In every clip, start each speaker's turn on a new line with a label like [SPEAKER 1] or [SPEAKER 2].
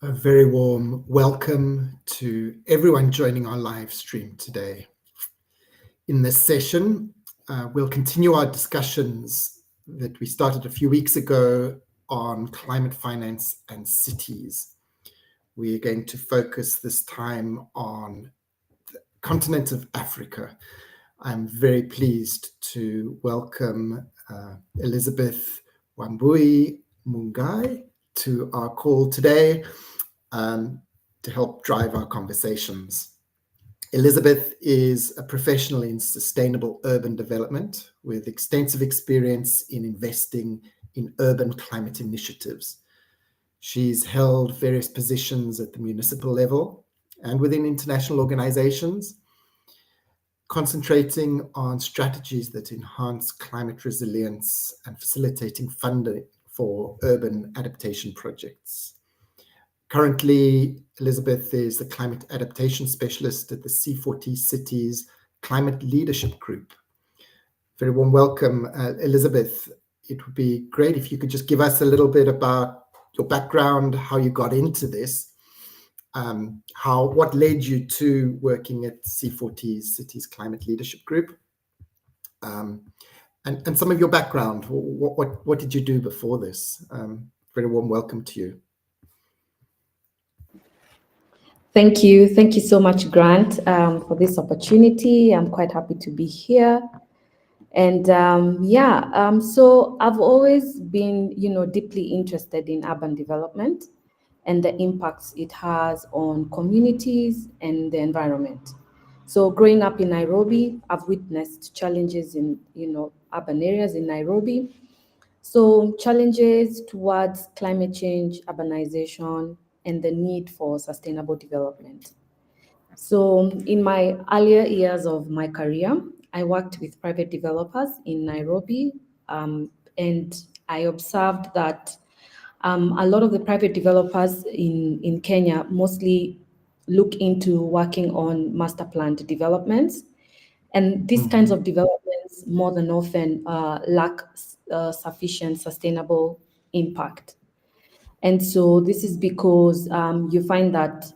[SPEAKER 1] A very warm welcome to everyone joining our live stream today. In this session, we'll continue our discussions that we started a few weeks ago on climate finance and cities. We're going to focus this time on the continent of Africa. I'm very pleased to welcome Elizabeth Mungai to our call today. To help drive our conversations. Elizabeth is a professional in sustainable urban development with extensive experience in investing in urban climate initiatives. She's held various positions at the municipal level and within international organizations, concentrating on strategies that enhance climate resilience and facilitating funding for urban adaptation projects. Currently, Elizabeth is the climate adaptation specialist at the C40 Cities Climate Leadership Group. Very warm welcome, Elizabeth. It would be great if you could just give us a little bit about your background, how you got into this, what led you to working at C40 Cities Climate Leadership Group, and some of your background. What did you do before this? Very warm welcome to you.
[SPEAKER 2] Thank you. Thank you so much, Grant, for this opportunity. I'm quite happy to be here. And so I've always been, deeply interested in urban development and the impacts it has on communities and the environment. So growing up in Nairobi, I've witnessed challenges in, urban areas in Nairobi. So challenges towards climate change, urbanization, and the need for sustainable development. So in my earlier years of my career, I worked with private developers in Nairobi, and I observed that a lot of the private developers in Kenya mostly look into working on master planned developments. And these kinds of developments more than often lack sufficient sustainable impact. And so this is because you find that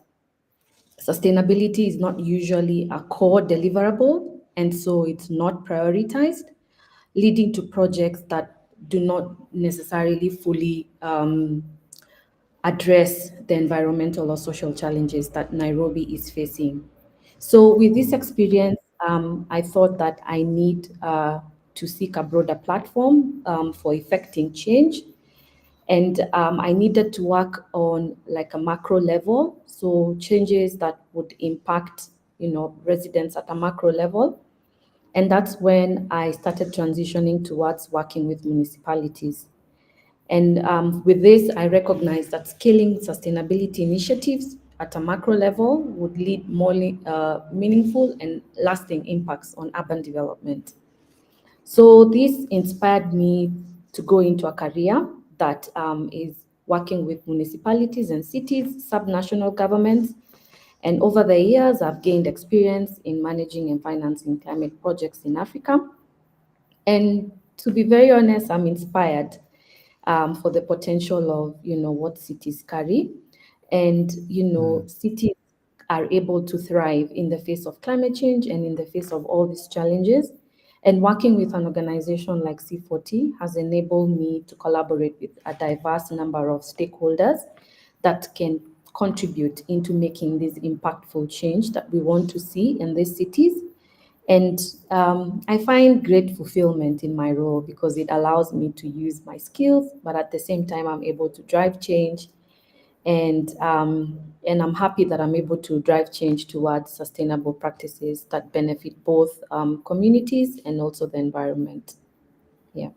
[SPEAKER 2] sustainability is not usually a core deliverable, and so it's not prioritized, leading to projects that do not necessarily fully address the environmental or social challenges that Nairobi is facing. So with this experience, I thought that I need to seek a broader platform for effecting change. And I needed to work on like a macro level, so changes that would impact, residents at a macro level. And that's when I started transitioning towards working with municipalities. And with this, I recognized that scaling sustainability initiatives at a macro level would lead more meaningful and lasting impacts on urban development. So this inspired me to go into a career that is working with municipalities and cities, subnational governments. And over the years, I've gained experience in managing and financing climate projects in Africa. And to be very honest, I'm inspired for the potential of, what cities carry. And, cities are able to thrive in the face of climate change and in the face of all these challenges. And working with an organization like C40 has enabled me to collaborate with a diverse number of stakeholders that can contribute into making this impactful change that we want to see in these cities. And I find great fulfillment in my role because it allows me to use my skills, but at the same time, I'm able to drive change. And I'm happy that I'm able to drive change towards sustainable practices that benefit both communities and also the environment. Yeah.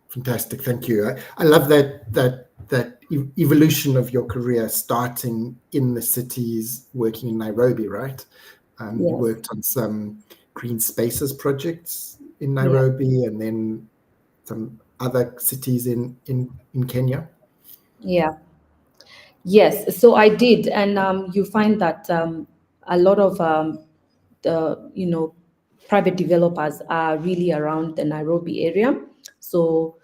[SPEAKER 1] Fantastic, thank you. I love that evolution of your career, starting in the cities, working in Nairobi, right?
[SPEAKER 2] Yes.
[SPEAKER 1] You worked on some green spaces projects in Nairobi, and then some other cities in Kenya.
[SPEAKER 2] Yeah. Yes, so I did, and you find that a lot of private developers are really around the Nairobi area. So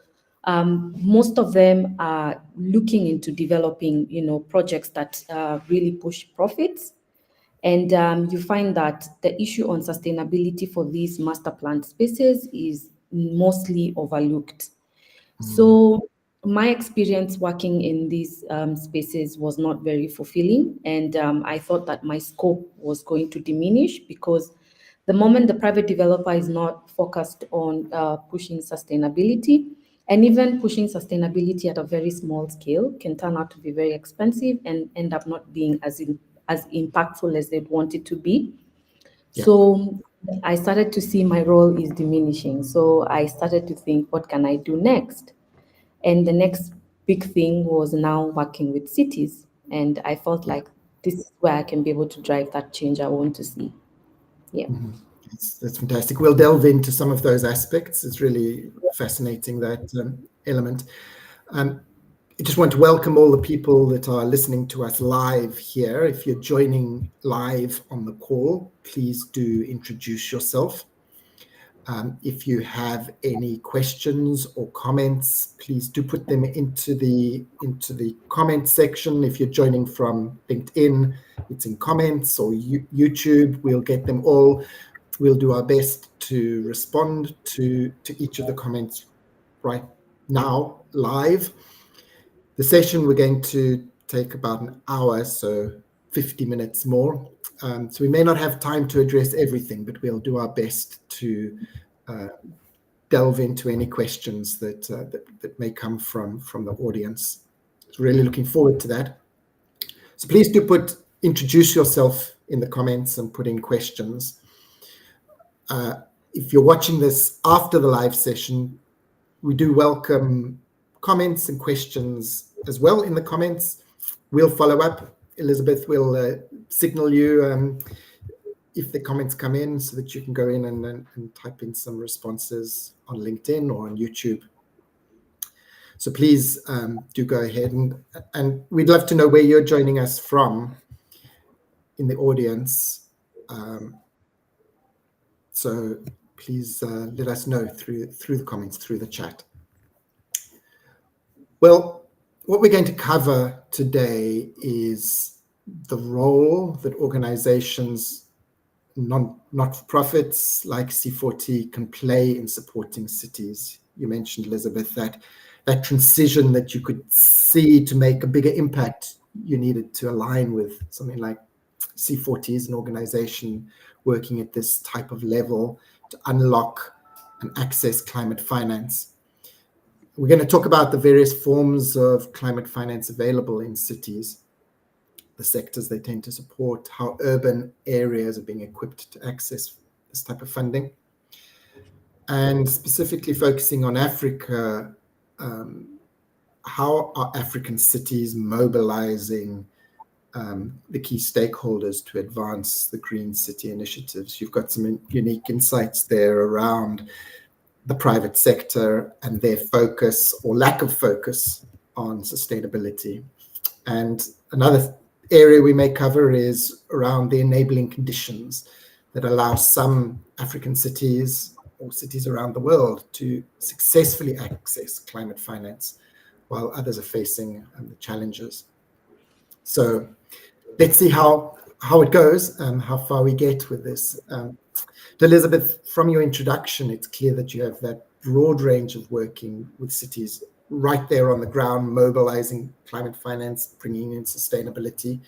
[SPEAKER 2] Most of them are looking into developing, projects that really push profits. And you find that the issue on sustainability for these master planned spaces is mostly overlooked. So my experience working in these spaces was not very fulfilling, and I thought that my scope was going to diminish because the moment the private developer is not focused on pushing sustainability, and even pushing sustainability at a very small scale can turn out to be very expensive and end up not being as impactful as they'd want it to be.
[SPEAKER 1] Yeah.
[SPEAKER 2] So I started to see my role is diminishing. So I started to think, what can I do next? And the next big thing was now working with cities. And I felt like this is where I can be able to drive that change I want to see. Yeah.
[SPEAKER 1] That's fantastic. We'll delve into some of those aspects. It's really fascinating, that element. I just want to welcome all the people that are listening to us live here. If you're joining live on the call, please do introduce yourself. If you have any questions or comments, please do put them into the comment section. If you're joining from LinkedIn, it's in comments, or YouTube. We'll get them all. We'll do our best to respond to each of the comments right now, live. The session we're going to take about an hour, so 50 minutes more. So we may not have time to address everything, but we'll do our best to delve into any questions that may come from the audience. So really looking forward to that. So please do introduce yourself in the comments and put in questions. If you're watching this after the live session, we do welcome comments and questions as well in the comments. We'll follow up. Elizabeth will signal you if the comments come in, so that you can go in and type in some responses on LinkedIn or on YouTube. So please do go ahead, and we'd love to know where you're joining us from in the audience. So please let us know through the comments, through the chat. Well, what we're going to cover today is the role that organizations, not-for-profits like C40, can play in supporting cities. You mentioned, Elizabeth, that transition that you could see to make a bigger impact, you needed to align with something like C40 is an organization working at this type of level to unlock and access climate finance. We're going to talk about the various forms of climate finance available in cities, the sectors they tend to support, how urban areas are being equipped to access this type of funding, and specifically focusing on Africa, how are African cities mobilizing the key stakeholders to advance the green city initiatives. You've got some unique insights there around the private sector and their focus or lack of focus on sustainability. And another area we may cover is around the enabling conditions that allow some African cities or cities around the world to successfully access climate finance, while others are facing the challenges. So let's see how it goes and how far we get with this. Elizabeth, from your introduction, it's clear that you have that broad range of working with cities right there on the ground, mobilizing climate finance, bringing in sustainability.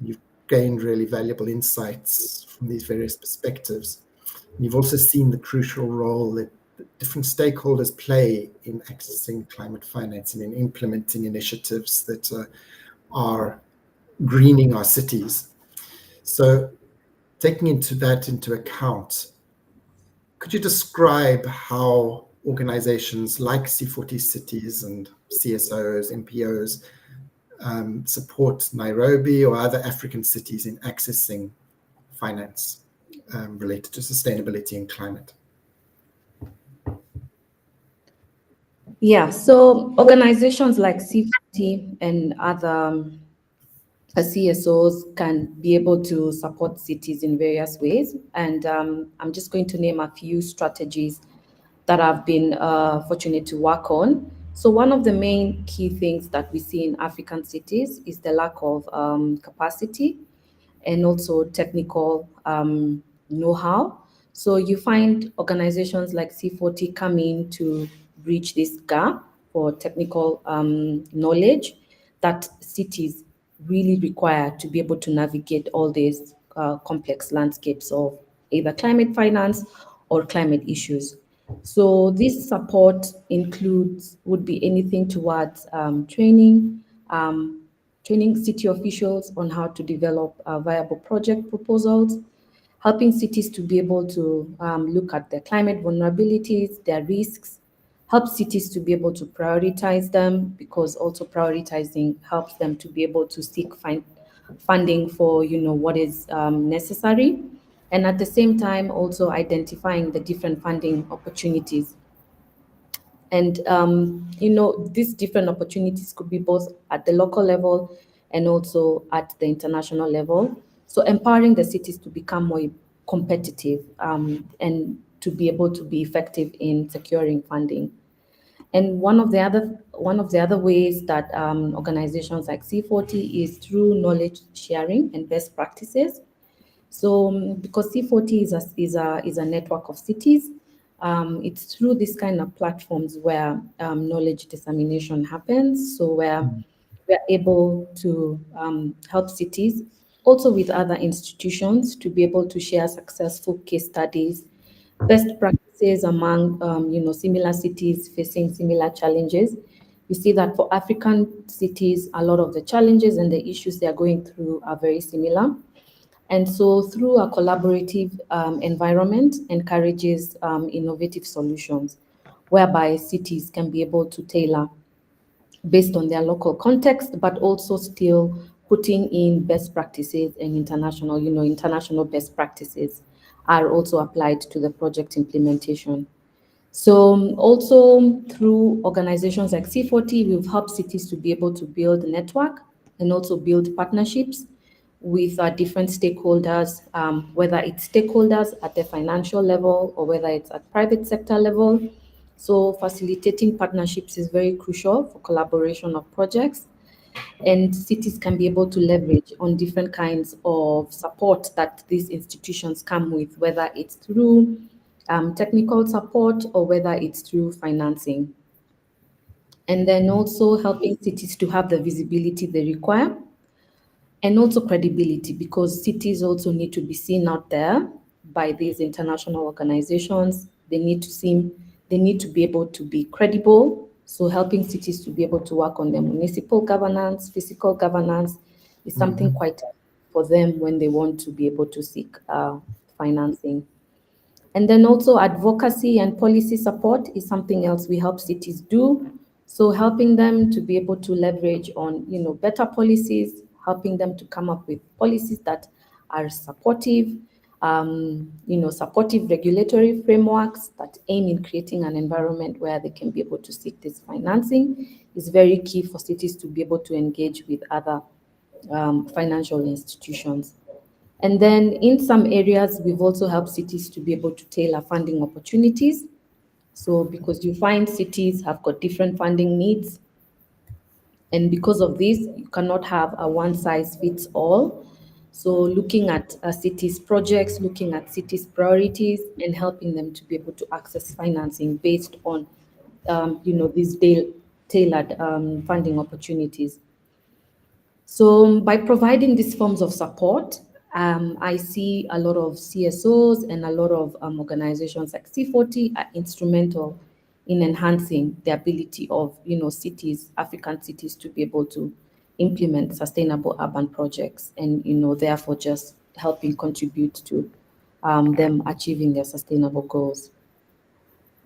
[SPEAKER 1] You've gained really valuable insights from these various perspectives. And you've also seen the crucial role that different stakeholders play in accessing climate finance and in implementing initiatives that are greening our cities. So taking that into account, could you describe how organizations like C40 Cities and CSOs, NPOs support Nairobi or other African cities in accessing finance related to sustainability and climate?
[SPEAKER 2] Yeah, so organizations like C40 and other CSOs can be able to support cities in various ways. And I'm just going to name a few strategies that I've been fortunate to work on So one of the main key things that we see in African cities is the lack of capacity and also technical know-how. So you find organizations like C40 come in to bridge this gap for technical knowledge that cities really require to be able to navigate all these complex landscapes of either climate finance or climate issues. So this support would be anything towards training city officials on how to develop viable project proposals, helping cities to be able to look at their climate vulnerabilities, their risks, help cities to be able to prioritize them, because also prioritizing helps them to be able to seek funding for what is necessary, and at the same time also identifying the different funding opportunities. And these different opportunities could be both at the local level and also at the international level. So empowering the cities to become more competitive and to be able to be effective in securing funding. And one of the other ways that organizations like C40 is through knowledge sharing and best practices. So because C40 is a network of cities, it's through this kind of platforms where knowledge dissemination happens. So where we're able to help cities, also with other institutions, to be able to share successful case studies, best practices among similar cities facing similar challenges. You see that for African cities, a lot of the challenges and the issues they are going through are very similar. And so through a collaborative environment encourages innovative solutions, whereby cities can be able to tailor based on their local context, but also still putting in best practices and international best practices are also applied to the project implementation. So also through organizations like C40, we've helped cities to be able to build a network and also build partnerships with different stakeholders, whether it's stakeholders at the financial level or whether it's at private sector level. So facilitating partnerships is very crucial for collaboration of projects, and cities can be able to leverage on different kinds of support that these institutions come with, whether it's through technical support or whether it's through financing. And then also helping cities to have the visibility they require and also credibility, because cities also need to be seen out there by these international organizations. They need to be able to be credible. So helping cities to be able to work on their municipal governance, physical governance is something quite for them when they want to be able to seek financing. And then also advocacy and policy support is something else we help cities do. So helping them to be able to leverage on, better policies, helping them to come up with policies that are supportive, supportive regulatory frameworks that aim in creating an environment where they can be able to seek this financing is very key for cities to be able to engage with other financial institutions. And then in some areas, we've also helped cities to be able to tailor funding opportunities. So because you find cities have got different funding needs, and because of this, you cannot have a one size fits all. So looking at cities' projects, looking at cities' priorities, and helping them to be able to access financing based on, these tailored funding opportunities. So by providing these forms of support, I see a lot of CSOs and a lot of organizations like C40 are instrumental in enhancing the ability of African cities to be able to implement sustainable urban projects, and therefore just helping contribute to them achieving their sustainable goals.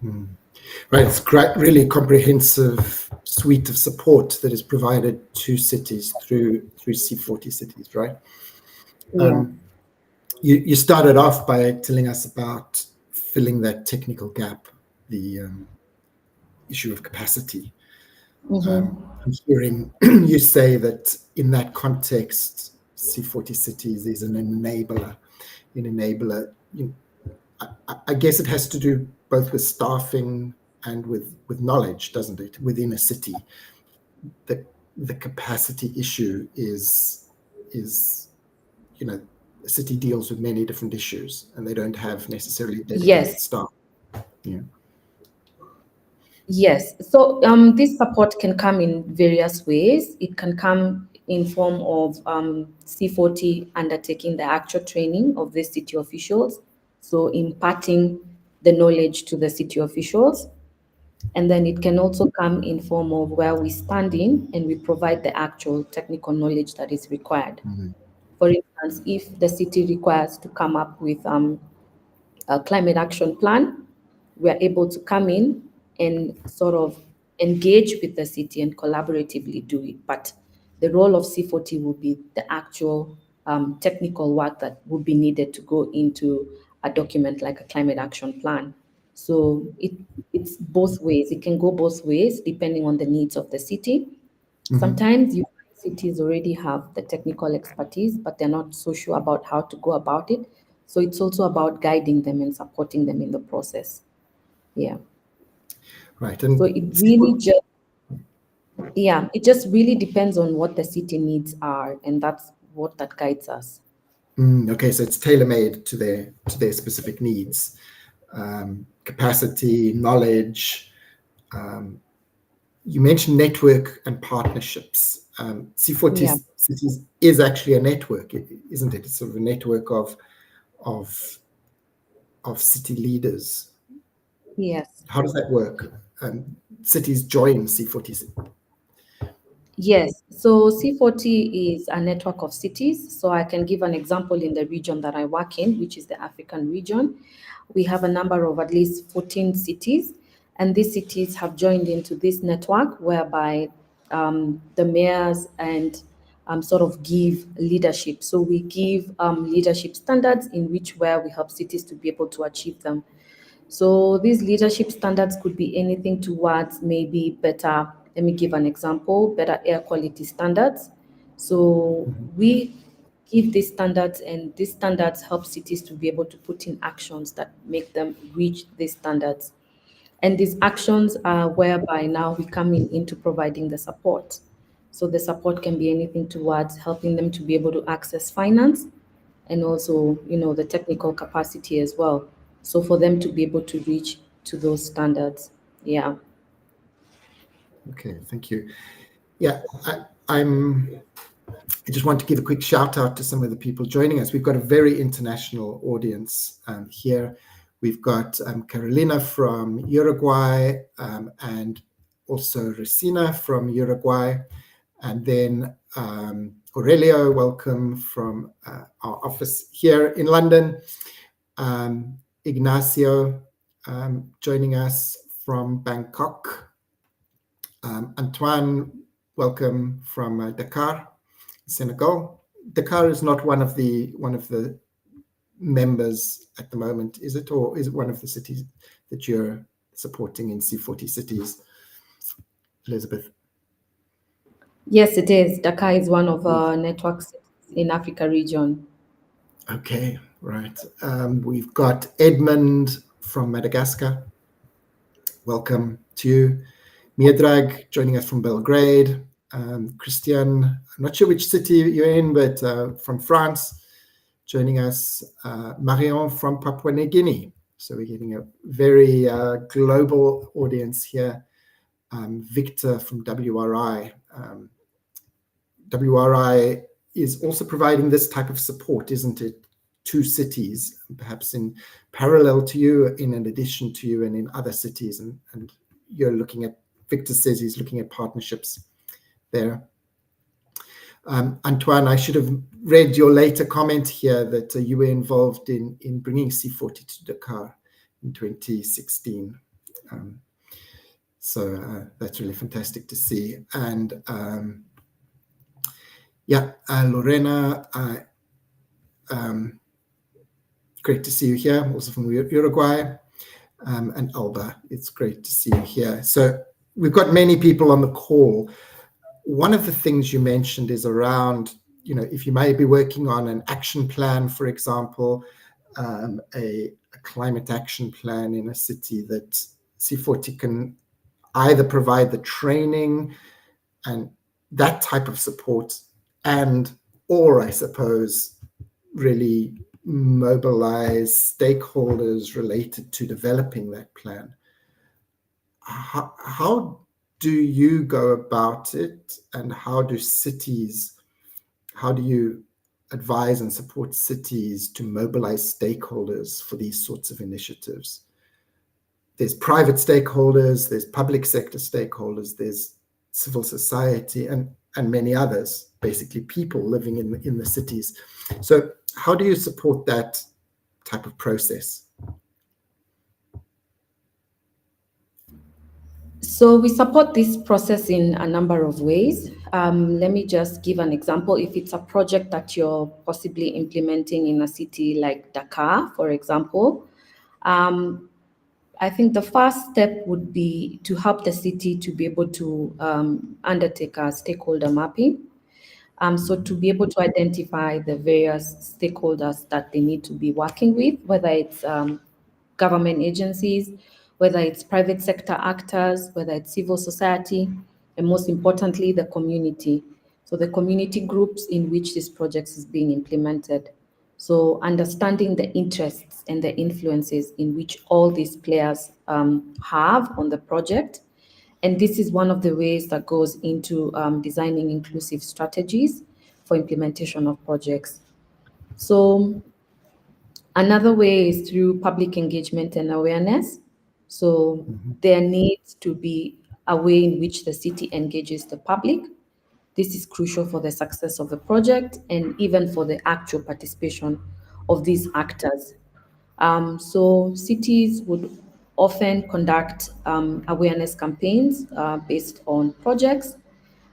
[SPEAKER 1] Right, it's great, really comprehensive suite of support that is provided to cities through C40 cities, right?
[SPEAKER 2] Yeah.
[SPEAKER 1] You started off by telling us about filling that technical gap, the issue of capacity. I'm hearing you say that in that context, C40 cities is an enabler. I guess it has to do both with staffing and with knowledge, doesn't it? Within a city, the capacity issue is a city deals with many different issues, and they don't have necessarily dedicated
[SPEAKER 2] Yes.
[SPEAKER 1] staff. Yeah.
[SPEAKER 2] Yes. So this support can come in various ways. It can come in form of C40 undertaking the actual training of the city officials, so imparting the knowledge to the city officials. And then it can also come in form of where we stand in and we provide the actual technical knowledge that is required.
[SPEAKER 1] Mm-hmm.
[SPEAKER 2] For instance, if the city requires to come up with a climate action plan, we are able to come in and sort of engage with the city and collaboratively do it. But the role of C40 will be the actual technical work that would be needed to go into a document like a climate action plan. So it's both ways. It can go both ways depending on the needs of the city.
[SPEAKER 1] Mm-hmm.
[SPEAKER 2] Sometimes you find cities already have the technical expertise, but they're not so sure about how to go about it. So it's also about guiding them and supporting them in the process. Yeah.
[SPEAKER 1] Right. And
[SPEAKER 2] So it just really depends on what the city needs are, and that's what that guides us.
[SPEAKER 1] Okay, so it's tailor-made to their specific needs, capacity, knowledge. You mentioned network and partnerships. C40
[SPEAKER 2] Yeah.
[SPEAKER 1] Cities is actually a network, isn't it? It's sort of a network of city leaders.
[SPEAKER 2] Yes.
[SPEAKER 1] How does that work? Cities join C40.
[SPEAKER 2] Yes, so C40 is a network of cities. So I can give an example in the region that I work in, which is the African region. We have a number of at least 14 cities, and these cities have joined into this network whereby the mayors and sort of give leadership. So we give leadership standards where we help cities to be able to achieve them. So these leadership standards could be anything towards maybe better, let me give an example, better air quality standards. So we give these standards, and these standards help cities to be able to put in actions that make them reach these standards. And these actions are whereby now we come into providing the support. So the support can be anything towards helping them to be able to access finance, and also, the technical capacity as well. So for them to be able to reach to those standards. Yeah.
[SPEAKER 1] Okay, thank you. Yeah, I just want to give a quick shout out to some of the people joining us. We've got a very international audience here. We've got Carolina from Uruguay, and also Rosina from Uruguay. And then Aurelio, welcome from our office here in London. Ignacio joining us from Bangkok. Antoine, welcome from Dakar, Senegal. Dakar is not one of the members at the moment, is it? Or is it one of the cities that you're supporting in C40 Cities, Elizabeth?
[SPEAKER 2] Yes, it is. Dakar is one of our networks in Africa region.
[SPEAKER 1] Okay, right. We've got Edmund from Madagascar. Welcome to you. Miedrag joining us from Belgrade. Christian, I'm not sure which city you're in, but from France, joining us. Marion from Papua New Guinea. So we're getting a very global audience here. Victor from WRI. WRI is also providing this type of support, isn't it, to cities, perhaps in parallel to you, in addition to you, and in other cities. And you're looking at, Victor says he's looking at partnerships there. Antoine, I should have read your later comment here that you were involved in bringing C40 to Dakar in 2016. So that's really fantastic to see. And Lorena, great to see you here, also from Uruguay. And Alba, it's great to see you here. So we've got many people on the call. One of the things you mentioned is around, if you may be working on an action plan, for example, a climate action plan in a city that C40 can either provide the training and that type of support, or I suppose really mobilize stakeholders related to developing that plan. How do you go about it, and how do you advise and support cities to mobilize stakeholders for these sorts of initiatives? There's private stakeholders, there's public sector stakeholders, there's civil society, and many others, basically people living in the cities. So how do you support that type of process?
[SPEAKER 2] So we support this process in a number of ways. Let me just give an example. If it's a project that you're possibly implementing in a city like Dakar, for example, I think the first step would be to help the city to be able to undertake a stakeholder mapping. So to be able to identify the various stakeholders that they need to be working with, whether it's government agencies, whether it's private sector actors, whether it's civil society, and most importantly, the community. So the community groups in which this project is being implemented. So understanding the interests and the influences in which all these players have on the project. And this is one of the ways that goes into designing inclusive strategies for implementation of projects. So another way is through public engagement and awareness. So there needs to be a way in which the city engages the public. This is crucial for the success of the project and even for the actual participation of these actors. So cities would often conduct awareness campaigns based on projects.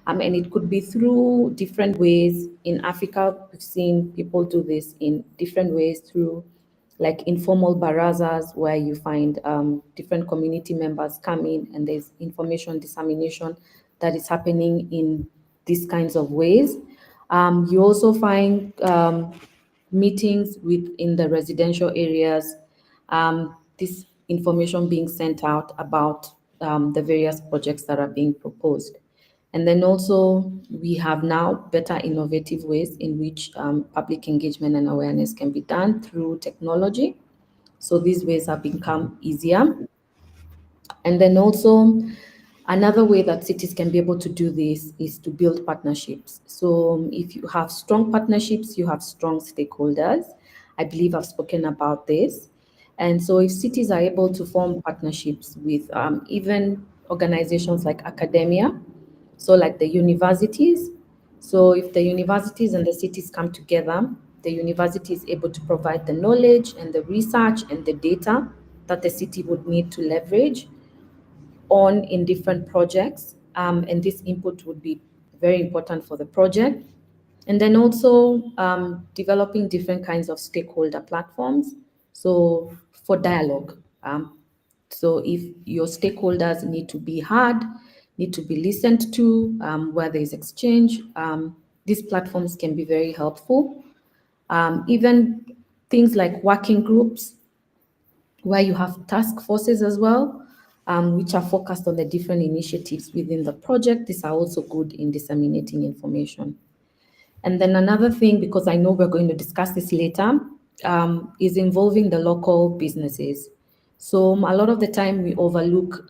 [SPEAKER 2] And it could be through different ways. In Africa, we've seen people do this in different ways through like informal barazas, where you find different community members come in and there's information dissemination that is happening in these kinds of ways. You also find meetings within the residential areas, this information being sent out about the various projects that are being proposed. And then also we have now better innovative ways in which public engagement and awareness can be done through technology. So these ways have become easier. And then also another way that cities can be able to do this is to build partnerships. So if you have strong partnerships, you have strong stakeholders. I believe I've spoken about this. And so if cities are able to form partnerships with even organizations like academia, so like the universities. So if the universities and the cities come together, the university is able to provide the knowledge and the research and the data that the city would need to leverage on in different projects. And this input would be very important for the project. And then also developing different kinds of stakeholder platforms. So for dialogue. So if your stakeholders need to be heard, need to be listened to, where there is exchange, these platforms can be very helpful. Even things like working groups, where you have task forces as well, which are focused on the different initiatives within the project. These are also good in disseminating information. And then another thing, because I know we're going to discuss this later, is involving the local businesses. So a lot of the time we overlook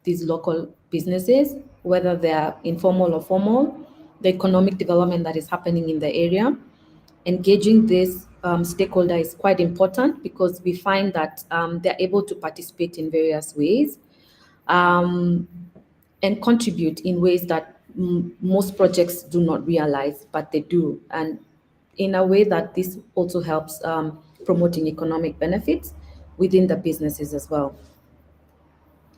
[SPEAKER 2] these local businesses, whether they're informal or formal, the economic development that is happening in the area. Engaging this stakeholder is quite important because we find that they're able to participate in various ways and contribute in ways that most projects do not realize, but they do. And in a way that this also helps promoting economic benefits within the businesses as well.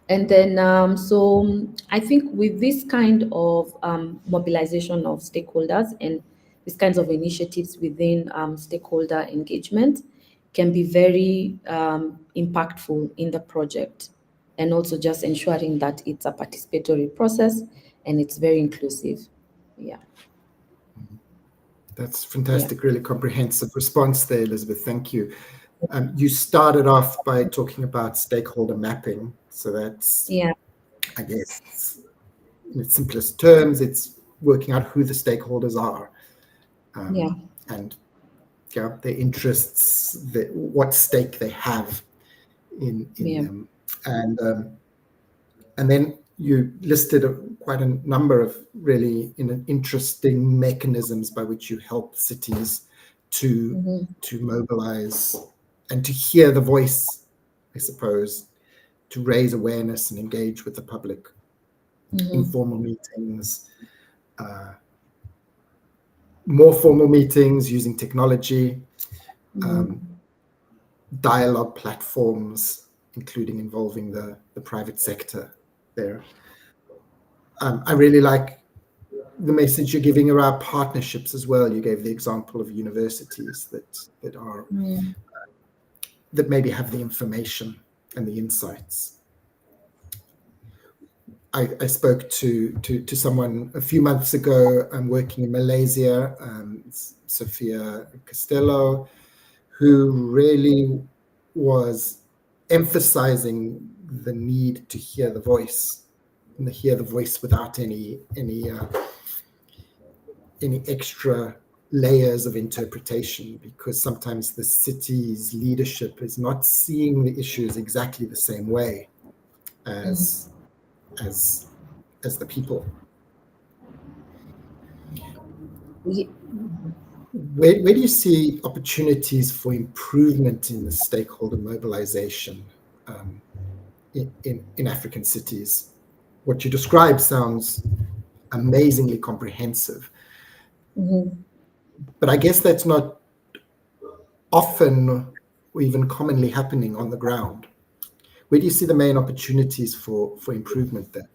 [SPEAKER 2] And then, so I think with this kind of mobilization of stakeholders and these kinds of initiatives within stakeholder engagement can be very impactful in the project, and also just ensuring that it's a participatory process and it's very inclusive. Yeah.
[SPEAKER 1] That's fantastic, really comprehensive response there, Elizabeth. Thank you. You started off by talking about stakeholder mapping. So that's,
[SPEAKER 2] Yeah.
[SPEAKER 1] I guess, in its simplest terms, it's working out who the stakeholders are,
[SPEAKER 2] Yeah.
[SPEAKER 1] and their interests, what stake they have in
[SPEAKER 2] Yeah.
[SPEAKER 1] them, and then you listed quite a number of really interesting mechanisms by which you help cities to mobilize and to hear the voice, I suppose, to raise awareness and engage with the public. Informal meetings, more formal meetings using technology, dialogue platforms, including involving the private sector there. I really like the message you're giving around partnerships as well. You gave the example of universities that maybe have the information and the insights. I spoke to someone a few months ago. I'm working in Malaysia, Sophia Costello, who really was emphasizing the need to hear the voice, and to hear the voice without any extra layers of interpretation, because sometimes the city's leadership is not seeing the issues exactly the same way as the people. Where do you see opportunities for improvement in the stakeholder mobilization in African cities? What you described sounds amazingly comprehensive, but I guess that's not often or even commonly happening on the ground. Where do you see the main opportunities for improvement there?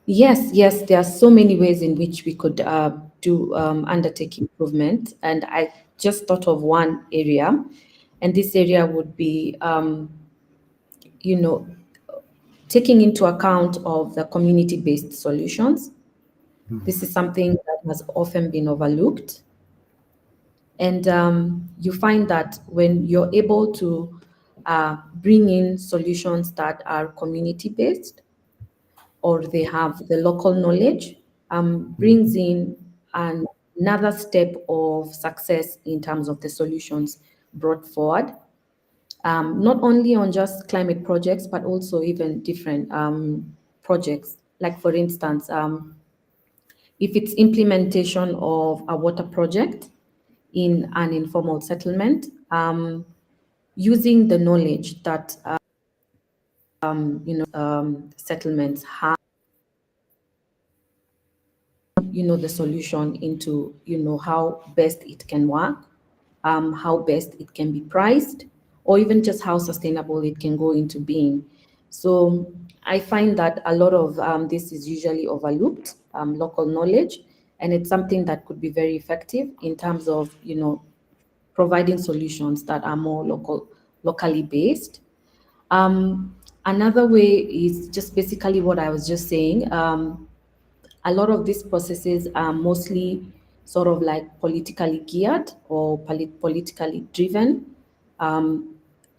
[SPEAKER 2] Yes, there are so many ways in which we could undertake improvement, and I just thought of one area, and this area would be, taking into account of the community-based solutions. This is something that has often been overlooked, and you find that when you're able to bring in solutions that are community-based, or they have the local knowledge, brings in another step of success in terms of the solutions brought forward, not only on just climate projects, but also even different projects. Like, for instance, if it's implementation of a water project in an informal settlement, using the knowledge that settlements have, the solution into, how best it can work, how best it can be priced, or even just how sustainable it can go into being. So I find that a lot of this is usually overlooked, local knowledge, and it's something that could be very effective in terms of, providing solutions that are more locally based. Another way is just basically what I was just saying. A lot of these processes are mostly sort of like politically geared or politically driven.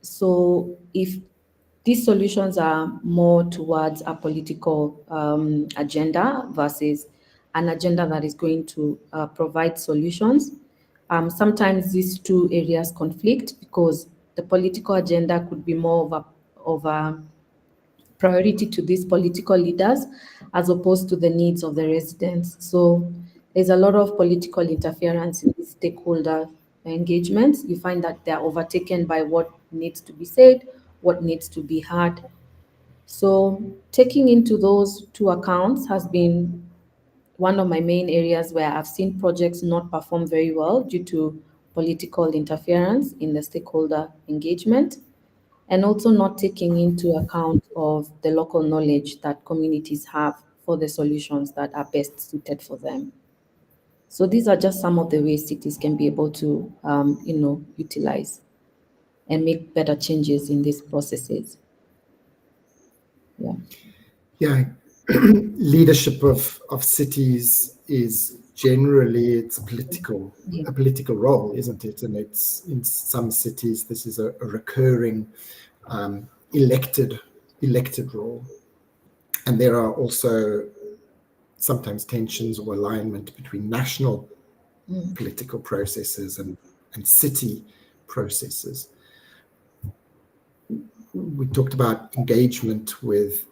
[SPEAKER 2] So if these solutions are more towards a political agenda versus an agenda that is going to provide solutions, sometimes these two areas conflict, because the political agenda could be more of a priority to these political leaders as opposed to the needs of the residents. So there's a lot of political interference in these stakeholder engagements. You find that they're overtaken by what needs to be said, what needs to be heard. So taking into those two accounts has been one of my main areas where I've seen projects not perform very well due to political interference in the stakeholder engagement, and also not taking into account of the local knowledge that communities have for the solutions that are best suited for them. So these are just some of the ways cities can be able to, utilize and make better changes in these processes. Yeah.
[SPEAKER 1] Yeah, leadership of cities is generally it's a political
[SPEAKER 2] Yeah.
[SPEAKER 1] role, isn't it? And it's in some cities this is a recurring elected role, and there are also sometimes tensions or alignment between national political processes and city processes. We talked about engagement with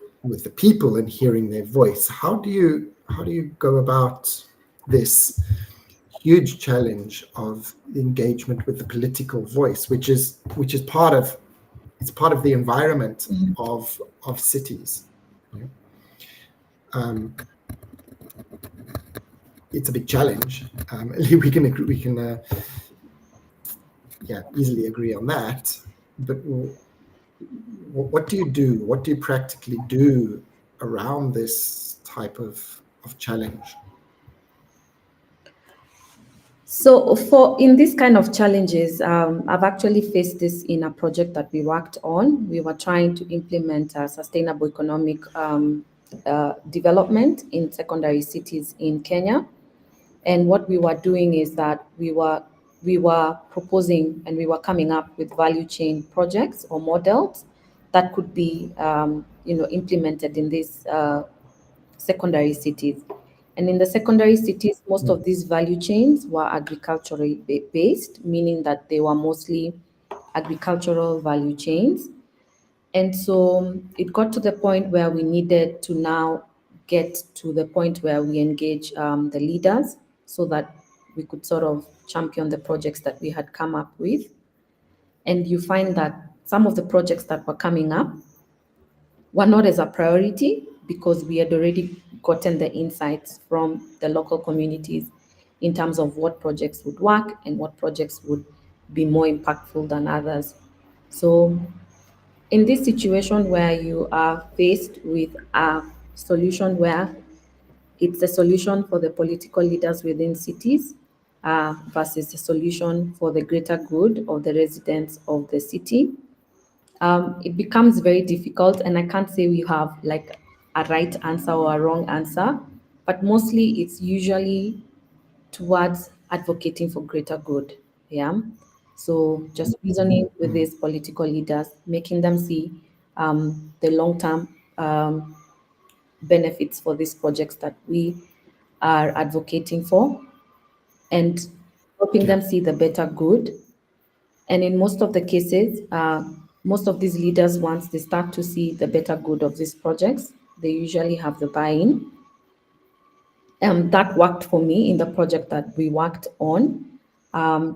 [SPEAKER 1] the people and hearing their voice. How do you go about this huge challenge of engagement with the political voice, which is part of the environment of cities? You know? It's a big challenge. We can easily agree on that. But what do you do? What do you practically do around this type of challenge?
[SPEAKER 2] So for in this kind of challenges, I've actually faced this in a project that we worked on. We were trying to implement a sustainable economic development in secondary cities in Kenya. And what we were doing is that we were proposing and we were coming up with value chain projects or models that could be implemented in these secondary cities. And in the secondary cities, most of these value chains were agriculturally based, meaning that they were mostly agricultural value chains. And so it got to the point where we needed to now get to the point where we engage the leaders so that we could sort of champion the projects that we had come up with. And you find that some of the projects that were coming up were not as a priority because we had already gotten the insights from the local communities in terms of what projects would work and what projects would be more impactful than others. So in this situation where you are faced with a solution where it's a solution for the political leaders within cities versus a solution for the greater good of the residents of the city, it becomes very difficult. And I can't say we have like a right answer or a wrong answer, but mostly it's usually towards advocating for greater good. Yeah. So just reasoning with these political leaders, making them see the long-term benefits for these projects that we are advocating for, and helping
[SPEAKER 1] Yeah.
[SPEAKER 2] them see the better good. And in most of the cases, most of these leaders, once they start to see the better good of these projects, they usually have the buy-in. That worked for me in the project that we worked on,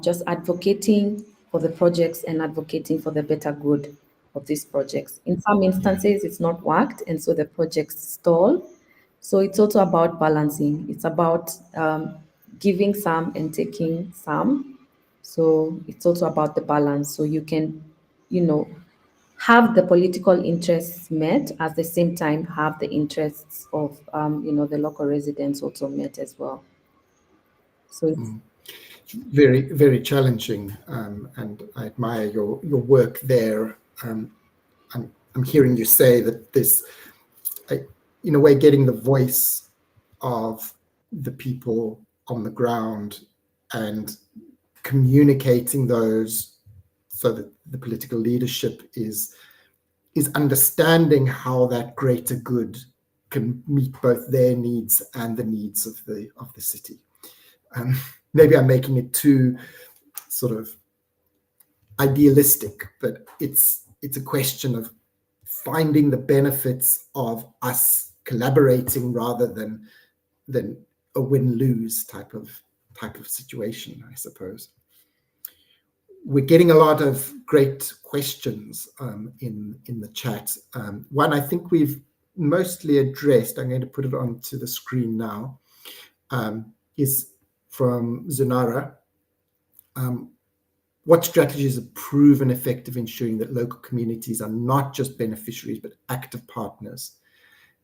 [SPEAKER 2] just advocating for the projects and advocating for the better good of these projects. In some instances, it's not worked, and so the projects stall. So it's also about balancing. It's about giving some and taking some. So it's also about the balance. So you can, you know, have the political interests met at the same time have the interests of the local residents also met as well. So it's
[SPEAKER 1] Very, very challenging, and I admire your work there. I'm hearing you say that this, in a way, getting the voice of the people on the ground and communicating those so that the political leadership is understanding how that greater good can meet both their needs and the needs of the city. Maybe I'm making it too sort of idealistic, but it's a question of finding the benefits of us collaborating rather than a win-lose type of situation, I suppose. We're getting a lot of great questions in the chat. One I think we've mostly addressed. I'm going to put it onto the screen now. Is from Zunara. What strategies have proven effective in ensuring that local communities are not just beneficiaries but active partners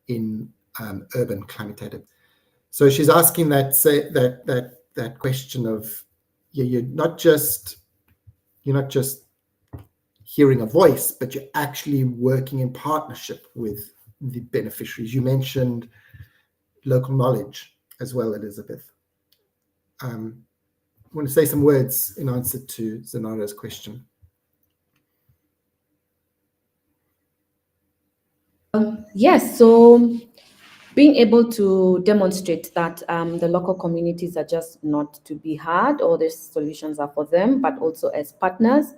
[SPEAKER 1] in urban climate adaptation? So she's asking that question of you're not just hearing a voice, but you're actually working in partnership with the beneficiaries. You mentioned local knowledge as well, Elizabeth. want to say some words in answer to Zanara's question?
[SPEAKER 2] Yes, so being able to demonstrate that the local communities are just not to be heard or the solutions are for them, but also as partners,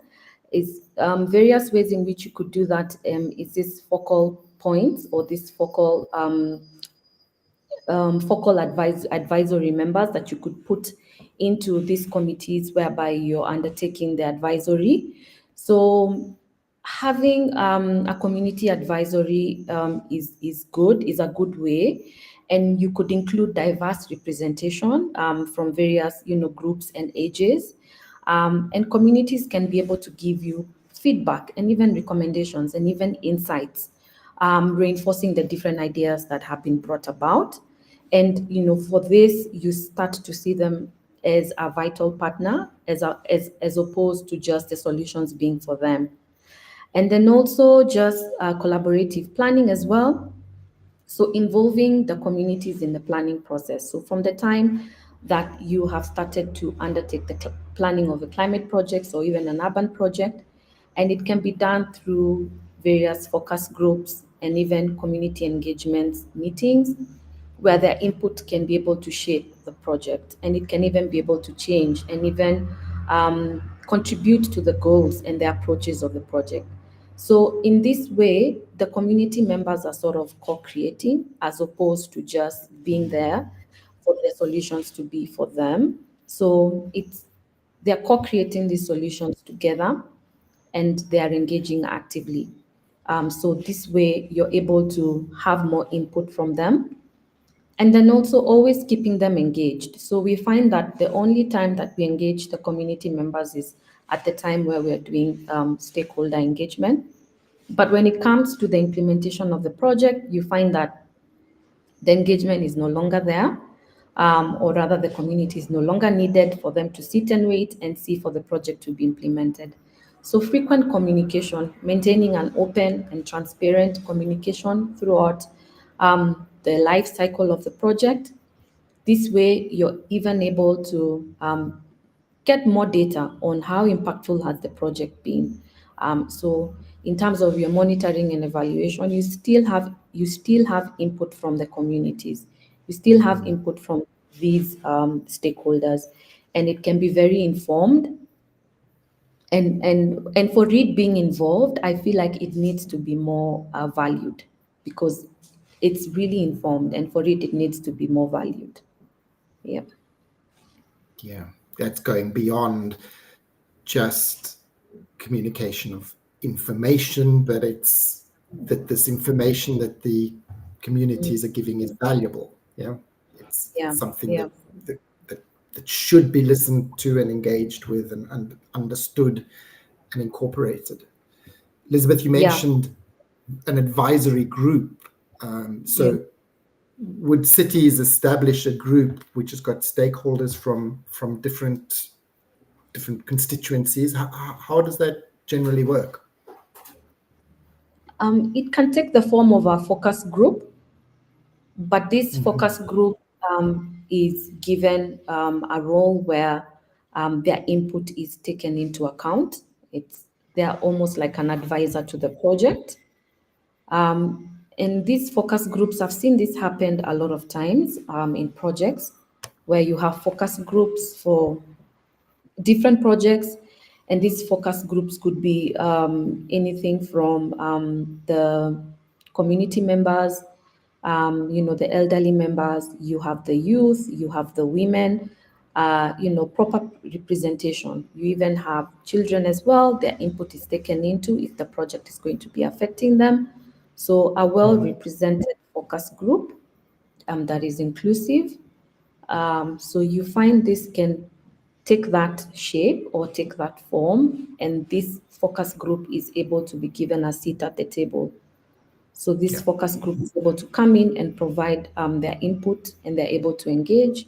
[SPEAKER 2] is various ways in which you could do that. Is this focal points or this focal advisory members that you could put into these committees whereby you're undertaking the advisory. So having a community advisory is a good way, and you could include diverse representation from various groups and ages, and communities can be able to give you feedback and even recommendations and even insights, reinforcing the different ideas that have been brought about. And for this, you start to see them as a vital partner, as opposed to just the solutions being for them. And then also just collaborative planning as well. So involving the communities in the planning process. So from the time that you have started to undertake the planning of a climate project or even an urban project, and it can be done through various focus groups and even community engagement meetings, where their input can be able to shape the project, and it can even be able to change and even contribute to the goals and the approaches of the project. So in this way, the community members are sort of co-creating as opposed to just being there for the solutions to be for them. So they're co-creating these solutions together, and they are engaging actively. So this way, you're able to have more input from them, and then also always keeping them engaged. So we find that the only time that we engage the community members is at the time where we're doing stakeholder engagement. But when it comes to the implementation of the project, you find that the engagement is no longer there, or rather the community is no longer needed for them to sit and wait and see for the project to be implemented. So frequent communication, maintaining an open and transparent communication throughout the life cycle of the project. This way, you're even able to get more data on how impactful has the project been. So in terms of your monitoring and evaluation, you still have input from the communities. You still have input from these stakeholders, and it can be very informed. And for it being involved, I feel like it needs to be more valued, because it's really informed, and for it needs to be more valued. Yeah.
[SPEAKER 1] Yeah, that's going beyond just communication of information, but it's that this information that the communities are giving is valuable. Yeah, it's something that should be listened to and engaged with and understood and incorporated. Elizabeth, you mentioned an advisory group. So would cities establish a group which has got stakeholders from different constituencies? How does that generally work?
[SPEAKER 2] It can take the form of a focus group, but this focus group is given a role where their input is taken into account. They're almost like an advisor to the project. And these focus groups, I've seen this happen a lot of times in projects where you have focus groups for different projects, and these focus groups could be anything from the community members, the elderly members, you have the youth, you have the women, proper representation. You even have children as well. Their input is taken into if the project is going to be affecting them. So a well-represented focus group that is inclusive. So you find this can take that shape or take that form, and this focus group is able to be given a seat at the table. So this focus group is able to come in and provide their input, and they're able to engage,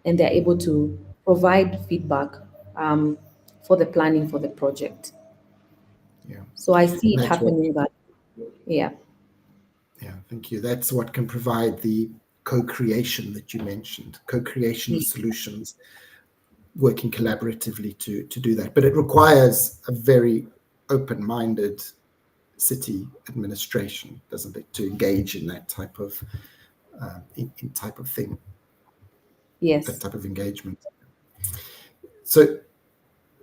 [SPEAKER 2] and they're able to provide feedback for the planning for the project.
[SPEAKER 1] Yeah.
[SPEAKER 2] So I see it happening that. Yeah.
[SPEAKER 1] Yeah, thank you. That's what can provide the co-creation that you mentioned, co-creation of solutions, working collaboratively to do that. But it requires a very open-minded city administration, doesn't it, to engage in that type of type of thing.
[SPEAKER 2] Yes.
[SPEAKER 1] That type of engagement. So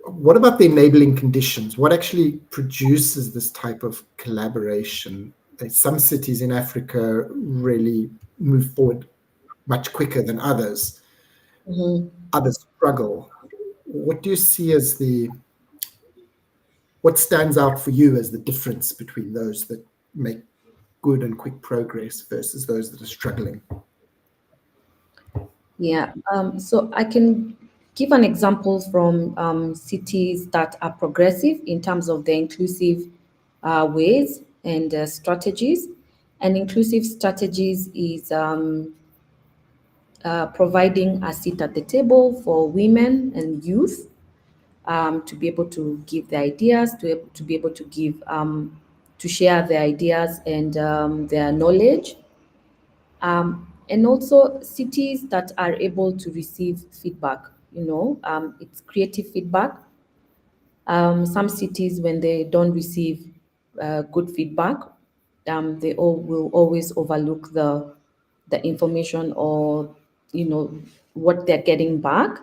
[SPEAKER 1] what about the enabling conditions? What actually produces this type of collaboration? Some cities in Africa really move forward much quicker than others.
[SPEAKER 2] Mm-hmm.
[SPEAKER 1] Others struggle. What do you see as what stands out for you as the difference between those that make good and quick progress versus those that are struggling?
[SPEAKER 2] Yeah, so I can give an example from cities that are progressive in terms of their inclusive ways and strategies. And inclusive strategies is providing a seat at the table for women and youth to be able to give their ideas, to be able to give, to share their ideas and their knowledge. And also cities that are able to receive feedback, it's creative feedback. Some cities, when they don't receive good feedback, they will always overlook the information or, what they're getting back.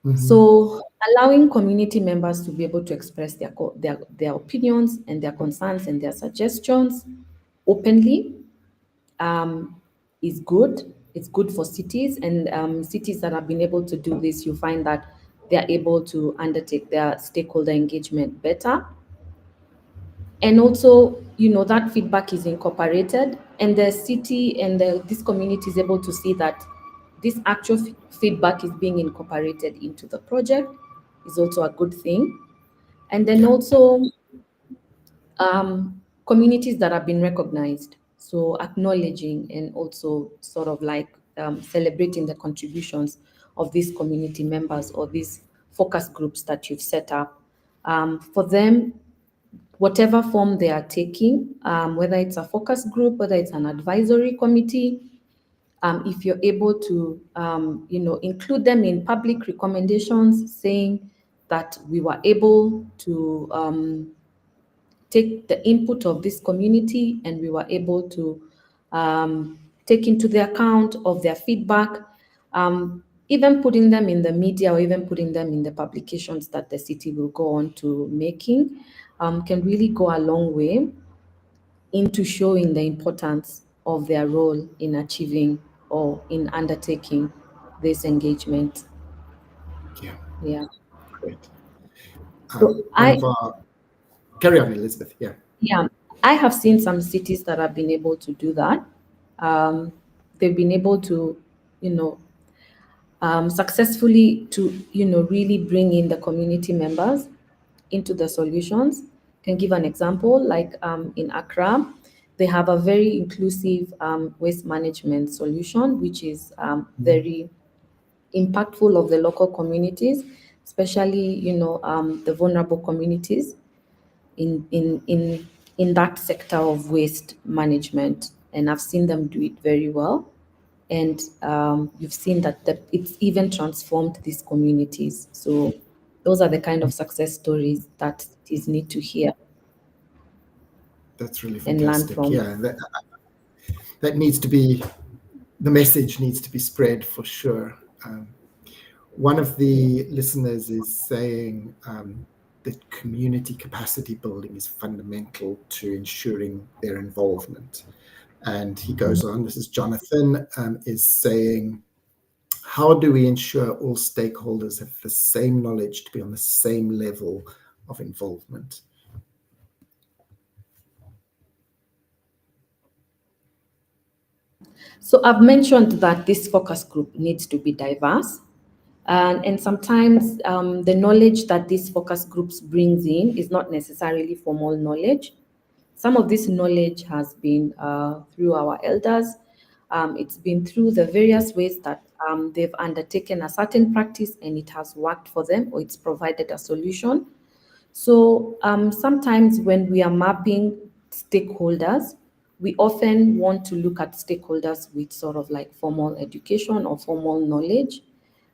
[SPEAKER 1] Mm-hmm.
[SPEAKER 2] So allowing community members to be able to express their opinions and their concerns and their suggestions openly is good. It's good for cities, and cities that have been able to do this, you find that they're able to undertake their stakeholder engagement better. And also, that feedback is incorporated, and the city and this community is able to see that this actual feedback is being incorporated into the project is also a good thing. And then also, communities that have been recognized. So acknowledging and also sort of like celebrating the contributions of these community members or these focus groups that you've set up. For them, whatever form they are taking, whether it's a focus group, whether it's an advisory committee, if you're able to, include them in public recommendations saying that we were able to take the input of this community and we were able to take into the account of their feedback, even putting them in the media or even putting them in the publications that the city will go on to making, can really go a long way into showing the importance of their role in achieving or in undertaking this engagement. Yeah.
[SPEAKER 1] Great.
[SPEAKER 2] So
[SPEAKER 1] Carry on, Elizabeth.
[SPEAKER 2] Yeah, I have seen some cities that have been able to do that. They've been able to, successfully to, really bring in the community members into the solutions. Can give an example, like in Accra, they have a very inclusive waste management solution, which is very impactful of the local communities, especially, the vulnerable communities in that sector of waste management, and I've seen them do it very well. And you've seen that it's even transformed these communities. So those are the kind of success stories that cities need to hear.
[SPEAKER 1] That's really
[SPEAKER 2] And learn
[SPEAKER 1] fantastic.
[SPEAKER 2] from.
[SPEAKER 1] Yeah, that needs to be, the message needs to be spread for sure. One of the listeners is saying that community capacity building is fundamental to ensuring their involvement. And he goes on, this is Jonathan, is saying, how do we ensure all stakeholders have the same knowledge to be on the same level of involvement?
[SPEAKER 2] So I've mentioned that this focus group needs to be diverse. And sometimes the knowledge that these focus groups brings in is not necessarily formal knowledge. Some of this knowledge has been through our elders. It's been through the various ways that they've undertaken a certain practice and it has worked for them, or it's provided a solution. So sometimes when we are mapping stakeholders, we often want to look at stakeholders with sort of like formal education or formal knowledge.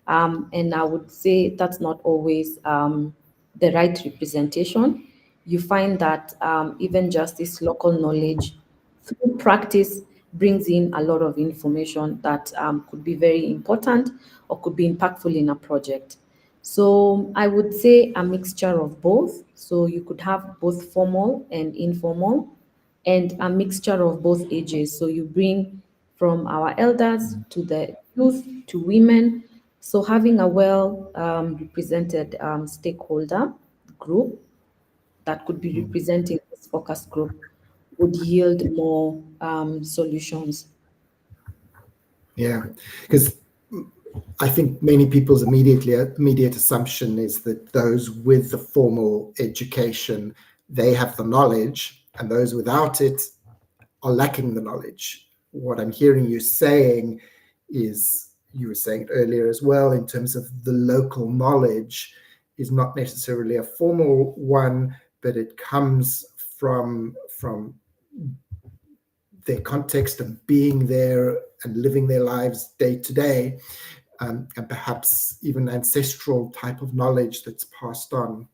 [SPEAKER 2] And I would say that's not always the right representation. You find that even just this local knowledge through practice brings in a lot of information that could be very important or could be impactful in a project. So I would say a mixture of both. So you could have both formal and informal, and a mixture of both ages. So you bring from our elders to the youth to women. So having a well represented stakeholder group that could be representing this focus group would yield more solutions.
[SPEAKER 1] Yeah, because I think many people's immediate assumption is that those with the formal education, they have the knowledge, and those without it are lacking the knowledge. What I'm hearing you saying is, you were saying it earlier as well, in terms of the local knowledge is not necessarily a formal one, but it comes from their context of being there and living their lives day to day, and perhaps even ancestral type of knowledge that's passed on.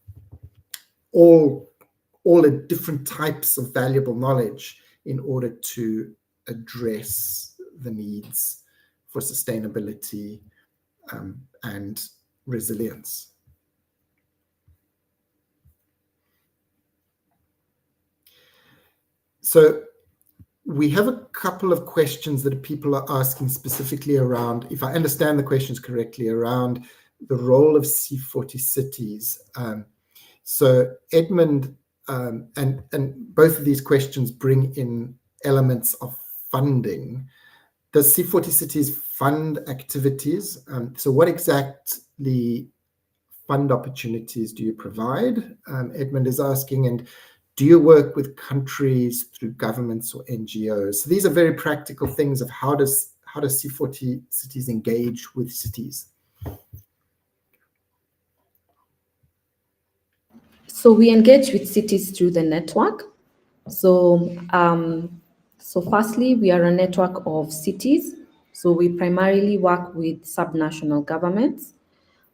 [SPEAKER 1] All the different types of valuable knowledge in order to address the needs for sustainability and resilience. So we have a couple of questions that people are asking specifically around, if I understand the questions correctly, around the role of C40 cities. So Edmund, and both of these questions bring in elements of funding. Does C40 cities fund activities? So what exactly fund opportunities do you provide? Edmund is asking, and do you work with countries through governments or NGOs? So these are very practical things of how does C40 cities engage with cities?
[SPEAKER 2] So we engage with cities through the network. So, so firstly, we are a network of cities. So we primarily work with subnational governments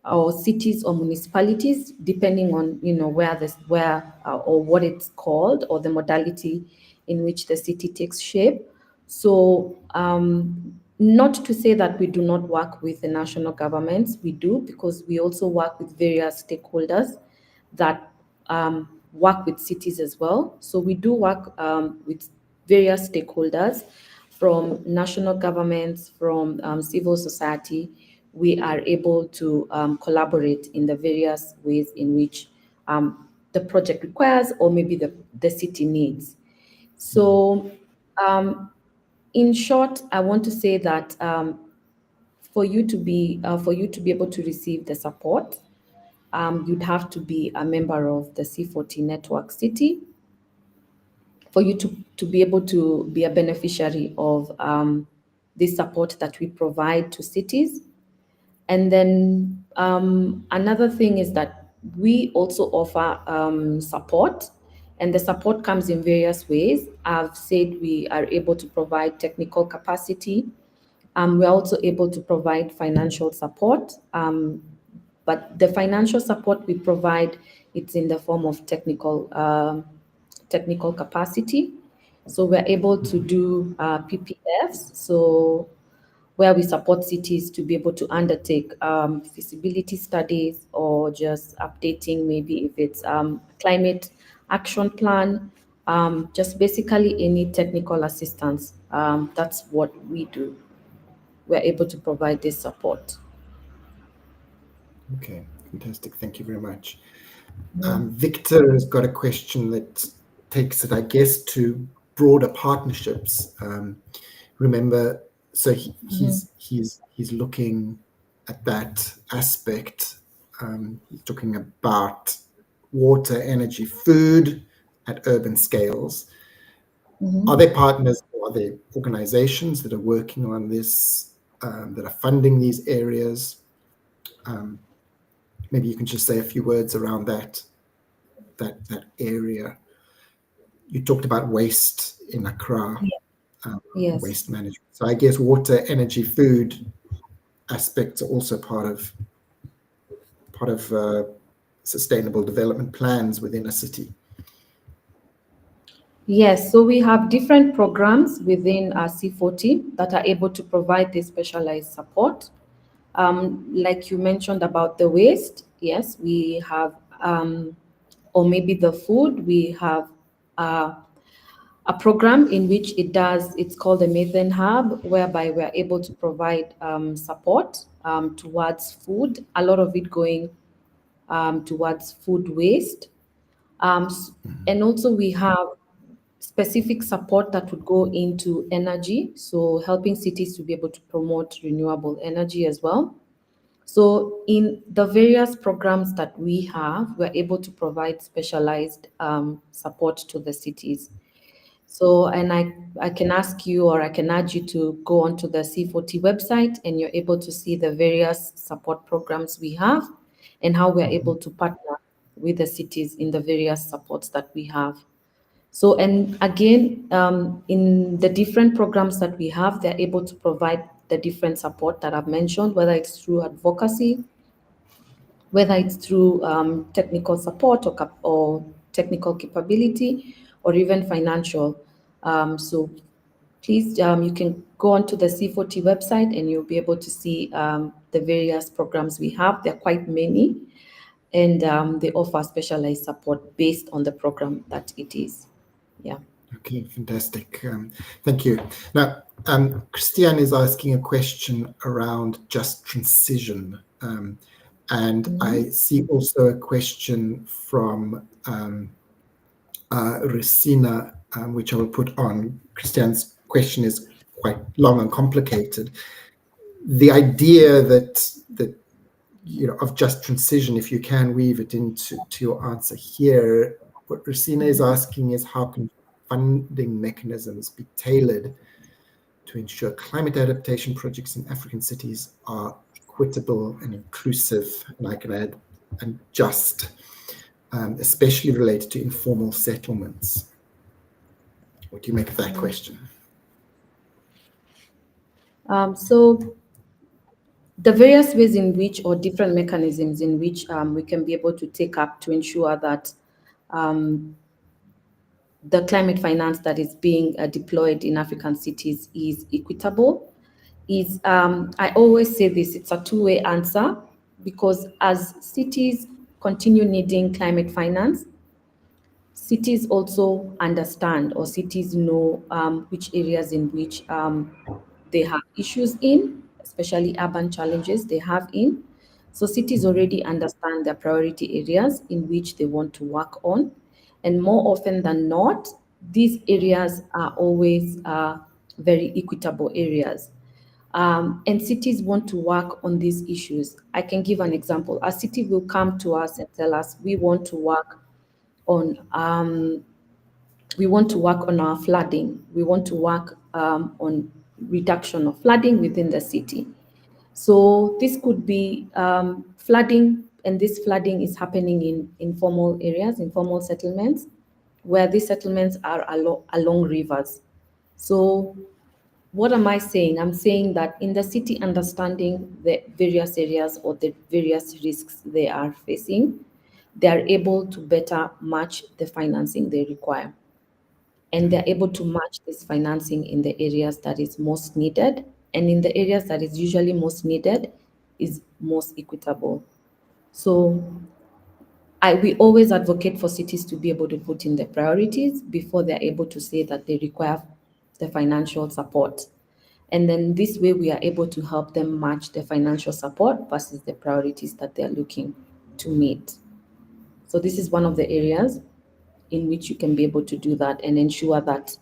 [SPEAKER 2] or cities or municipalities, depending on or what it's called or the modality in which the city takes shape. So not to say that we do not work with the national governments, we do, because we also work with various stakeholders that work with cities as well. So we do work with various stakeholders from national governments, from civil society. We are able to collaborate in the various ways in which the project requires or maybe the city needs. So in short, I want to say that for you to be able to receive the support, you'd have to be a member of the C40 network city for you to be able to be a beneficiary of this support that we provide to cities. And then another thing is that we also offer support, and the support comes in various ways. I've said we are able to provide technical capacity. We're also able to provide financial support. But the financial support we provide, it's in the form of technical capacity. So we're able to do PPFs, so where we support cities to be able to undertake feasibility studies or just updating, maybe if it's climate action plan, just basically any technical assistance. That's what we do. We're able to provide this support.
[SPEAKER 1] Okay, fantastic. Thank you very much. Victor has got a question that takes it, I guess, to broader partnerships. Remember, so he's looking at that aspect. He's talking about water, energy, food at urban scales. Are there partners or are there organizations that are working on this, that are funding these areas? Maybe you can just say a few words around that area. You talked about waste in Accra,
[SPEAKER 2] Yes.
[SPEAKER 1] waste management. So I guess water, energy, food aspects are also part of sustainable development plans within a city.
[SPEAKER 2] Yes, so we have different programs within our C40 that are able to provide this specialized support. Like you mentioned about the waste, yes, we have, or maybe the food, we have a program in which it's called the Methane Hub, whereby we're able to provide support towards food, a lot of it going towards food waste. And also we have specific support that would go into energy, so helping cities to be able to promote renewable energy as well. So in the various programs that we have, we're able to provide specialized support to the cities. So, and I can ask you, or I can urge you to go onto the C40 website, and you're able to see the various support programs we have and how we're able to partner with the cities in the various supports that we have. So, and again, in the different programs that we have, they're able to provide the different support that I've mentioned, whether it's through advocacy, whether it's through technical support or technical capability, or even financial. So please, you can go onto the C40 website and you'll be able to see the various programs we have. There are quite many, and they offer specialized support based on the program that it is. Yeah.
[SPEAKER 1] Okay, fantastic. Thank you. Now, Christiane is asking a question around just transition. And I see also a question from Resina, which I will put on. Christiane's question is quite long and complicated. The idea that of just transition, if you can weave it into your answer here, what Resina is asking is, how can funding mechanisms be tailored to ensure climate adaptation projects in African cities are equitable and inclusive, and I can add, and just, especially related to informal settlements? What do you make of that question?
[SPEAKER 2] So the various ways in which, or different mechanisms in which we can be able to take up to ensure that the climate finance that is being deployed in African cities is equitable is, I always say this, it's a two-way answer, because as cities continue needing climate finance, cities also understand, or cities know which areas in which they have issues in, especially urban challenges they have in. So cities already understand their priority areas in which they want to work on. And more often than not, these areas are always very equitable areas. And cities want to work on these issues. I can give an example. A city will come to us and tell us, we want to work on our flooding. We want to work on reduction of flooding within the city. So this could be flooding, and this flooding is happening in informal areas, informal settlements, where these settlements are along rivers. So what am I saying? I'm saying that in the city, understanding the various areas or the various risks they are facing, they are able to better match the financing they require. And they're able to match this financing in the areas that is most needed. And in the areas that is usually most needed is most equitable. So we always advocate for cities to be able to put in their priorities before they're able to say that they require the financial support. And then this way we are able to help them match the financial support versus the priorities that they're looking to meet. So this is one of the areas in which you can be able to do that and ensure that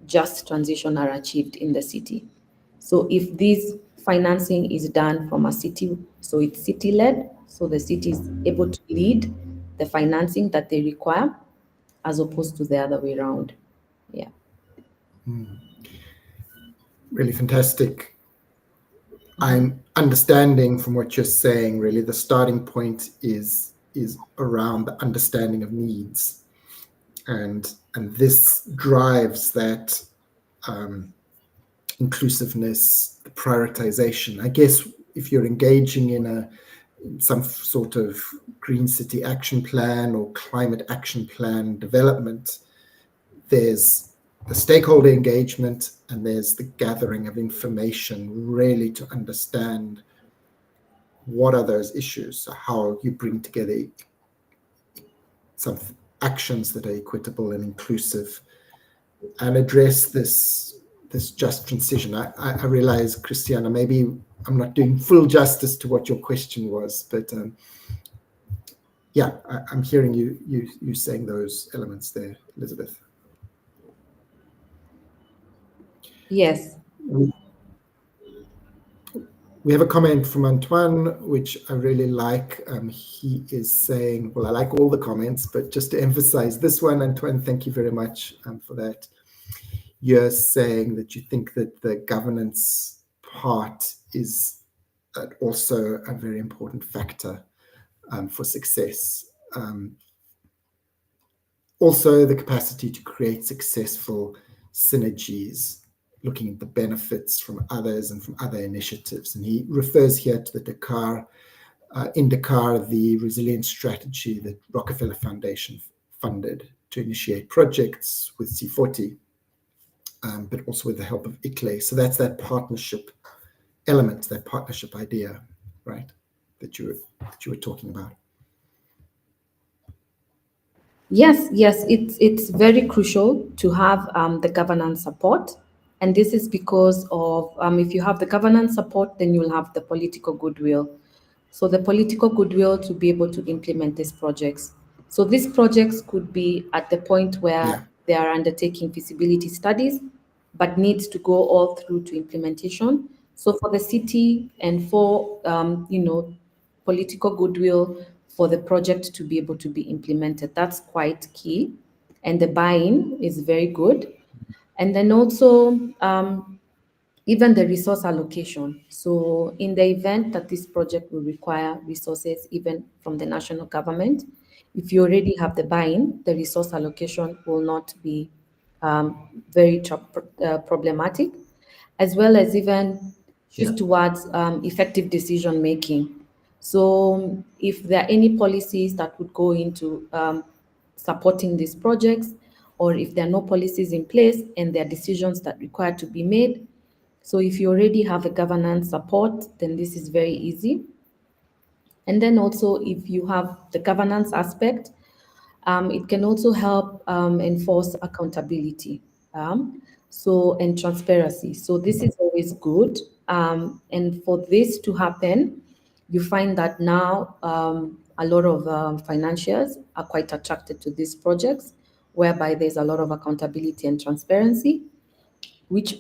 [SPEAKER 2] just transition are achieved in the city. So if this financing is done from a city, so it's city-led, so the city is able to lead the financing that they require, as opposed to the other way around. Yeah.
[SPEAKER 1] Really fantastic. I'm understanding from what you're saying, really, the starting point is around the understanding of needs. And this drives that inclusiveness, the prioritization. I guess if you're engaging in some sort of green city action plan or climate action plan development, there's the stakeholder engagement and there's the gathering of information really to understand what are those issues, so how you bring together some actions that are equitable and inclusive and address this just transition. I realize, Christiana, maybe I'm not doing full justice to what your question was, but yeah, I'm hearing you saying those elements there, Elizabeth.
[SPEAKER 2] Yes.
[SPEAKER 1] We have a comment from Antoine, which I really like. He is saying, well, I like all the comments, but just to emphasize this one, Antoine, thank you very much for that. You're saying that you think that the governance part is also a very important factor for success. Also, the capacity to create successful synergies, looking at the benefits from others and from other initiatives. And he refers here to the Dakar, in Dakar, the resilience strategy that Rockefeller Foundation funded to initiate projects with C40, but also with the help of ICLE. So that's that partnership element, that partnership idea, right, that you were talking about.
[SPEAKER 2] Yes, it's very crucial to have the governance support. And this is because of if you have the governance support, then you'll have the political goodwill. So the political goodwill to be able to implement these projects. So these projects could be at the point where they are undertaking feasibility studies, but needs to go all through to implementation. So for the city and for political goodwill for the project to be able to be implemented, that's quite key. And the buy-in is very good. And then also even the resource allocation. So in the event that this project will require resources even from the national government, if you already have the buy-in, the resource allocation will not be very problematic, as well as even just towards effective decision making. So if there are any policies that would go into supporting these projects, or if there are no policies in place and there are decisions that require to be made, so if you already have a governance support, then this is very easy. And then also if you have the governance aspect, it can also help enforce accountability and transparency. So this is always good. And for this to happen, you find that now a lot of financiers are quite attracted to these projects, whereby there's a lot of accountability and transparency, which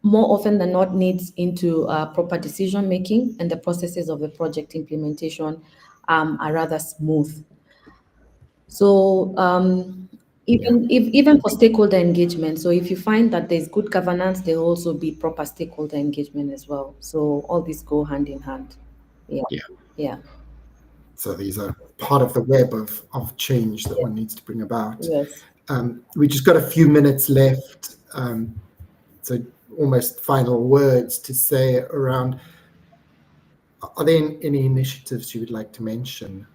[SPEAKER 2] more often than not needs into proper decision making, and the processes of the project implementation are rather smooth. So even for stakeholder engagement, so if you find that there's good governance, there will also be proper stakeholder engagement as well. So all these go hand in hand. Yeah.
[SPEAKER 1] So these are part of the web of change that one needs to bring about.
[SPEAKER 2] Yes.
[SPEAKER 1] We just got a few minutes left. So almost final words to say around, are there any initiatives you would like to mention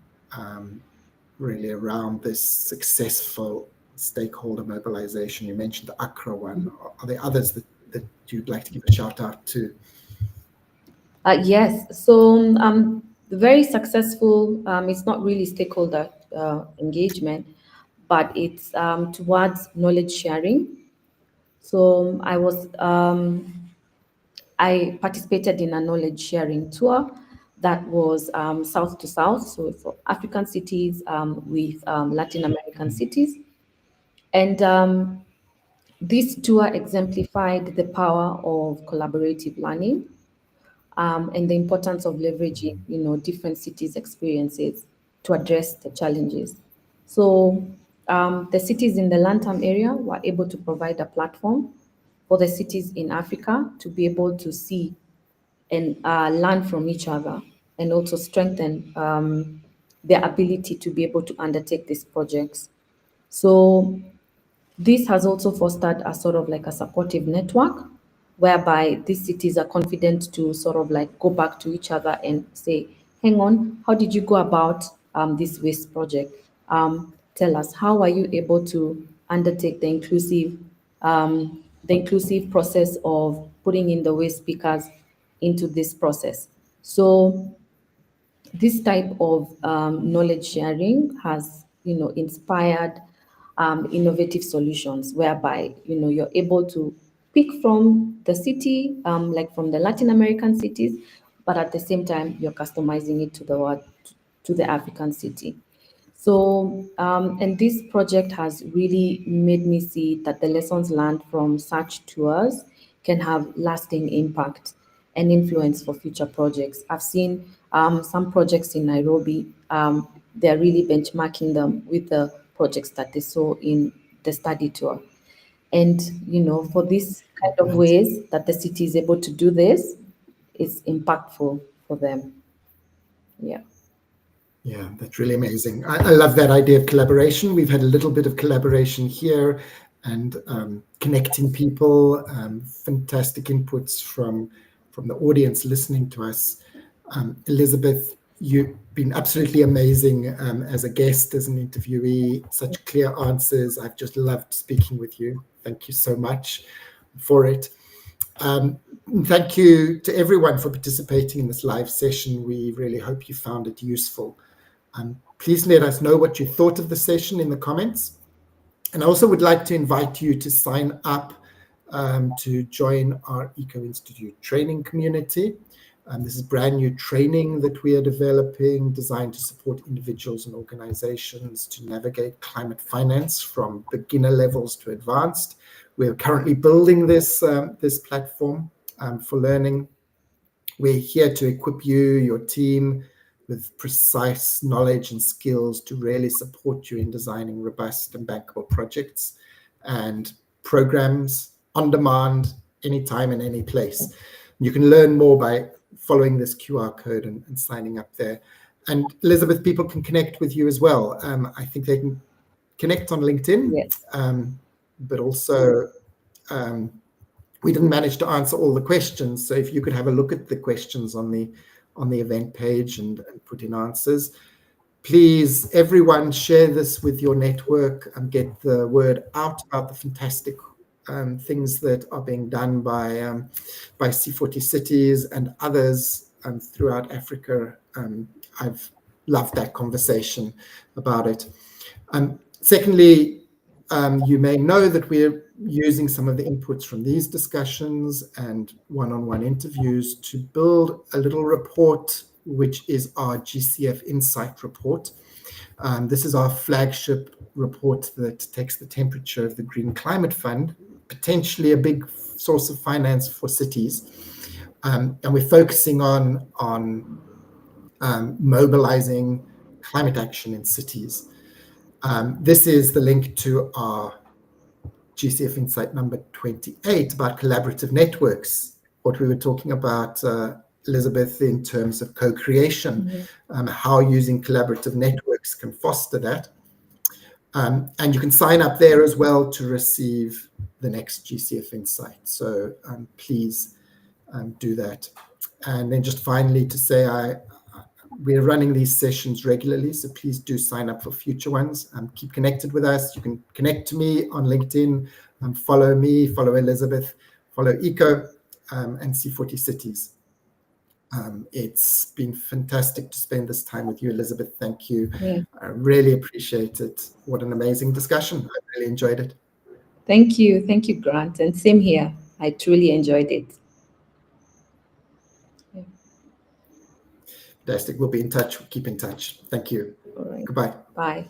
[SPEAKER 1] really around this successful stakeholder mobilization? You mentioned the Accra one. Are there others that you'd like to give a shout out to?
[SPEAKER 2] Yes. So very successful, it's not really stakeholder engagement, but it's towards knowledge sharing. So I participated in a knowledge sharing tour that was south to south, so for African cities with Latin American cities. And this tour exemplified the power of collaborative learning and the importance of leveraging, different cities' experiences to address the challenges. So the cities in the LATAM area were able to provide a platform for the cities in Africa to be able to see and learn from each other, and also strengthen their ability to be able to undertake these projects. So this has also fostered a sort of like a supportive network whereby these cities are confident to sort of like go back to each other and say, hang on, how did you go about this waste project? Tell us, how are you able to undertake the inclusive process of putting in the waste pickers into this process? So this type of knowledge sharing has, inspired innovative solutions whereby, you're able to pick from the city, like from the Latin American cities, but at the same time, you're customizing it to the African city. So, and this project has really made me see that the lessons learned from such tours can have lasting impact and influence for future projects. I've seen some projects in Nairobi, they're really benchmarking them with the projects that they saw in the study tour. And, for this kind of
[SPEAKER 1] Right.
[SPEAKER 2] ways that the city is able to do this, it's impactful for them. Yeah.
[SPEAKER 1] Yeah, that's really amazing. I love that idea of collaboration. We've had a little bit of collaboration here and connecting people, fantastic inputs from the audience listening to us. Elizabeth, you've been absolutely amazing as a guest, as an interviewee, such clear answers. I've just loved speaking with you. Thank you so much for it. Thank you to everyone for participating in this live session. We really hope you found it useful. Please let us know what you thought of the session in the comments. And I also would like to invite you to sign up to join our Eco Institute training community. This is brand new training that we are developing, designed to support individuals and organizations to navigate climate finance from beginner levels to advanced. We're currently building this platform for learning. We're here to equip you, your team, with precise knowledge and skills to really support you in designing robust and bankable projects and programs on demand, anytime and any place. You can learn more by following this QR code and signing up there. And Elizabeth, people can connect with you as well. I think they can connect on LinkedIn,
[SPEAKER 2] Yes.
[SPEAKER 1] but also we didn't manage to answer all the questions. So if you could have a look at the questions on the event page and put in answers. Please, everyone, share this with your network and get the word out about the fantastic things that are being done by C40 cities and others throughout Africa. I've loved that conversation about it. Secondly, you may know that we're using some of the inputs from these discussions and one-on-one interviews to build a little report, which is our GCF Insight report. This is our flagship report that takes the temperature of the Green Climate Fund, potentially a big source of finance for cities. And we're focusing on mobilizing climate action in cities. This is the link to our GCF Insight number 28 about collaborative networks, what we were talking about, Elizabeth, in terms of co-creation, how using collaborative networks can foster that. And you can sign up there as well to receive the next GCF Insight. So please do that. And then just finally to say, we're running these sessions regularly, so please do sign up for future ones. Keep connected with us. You can connect to me on LinkedIn, follow me, follow Elizabeth, follow Eco, and C40 Cities. It's been fantastic to spend this time with you, Elizabeth. Thank you.
[SPEAKER 2] Yeah.
[SPEAKER 1] I really appreciate it. What an amazing discussion. I really enjoyed it.
[SPEAKER 2] Thank you, Grant, and same here. I truly enjoyed it.
[SPEAKER 1] Fantastic. We'll be in touch. We'll keep in touch. Thank you.
[SPEAKER 2] All right.
[SPEAKER 1] Goodbye.
[SPEAKER 2] Bye.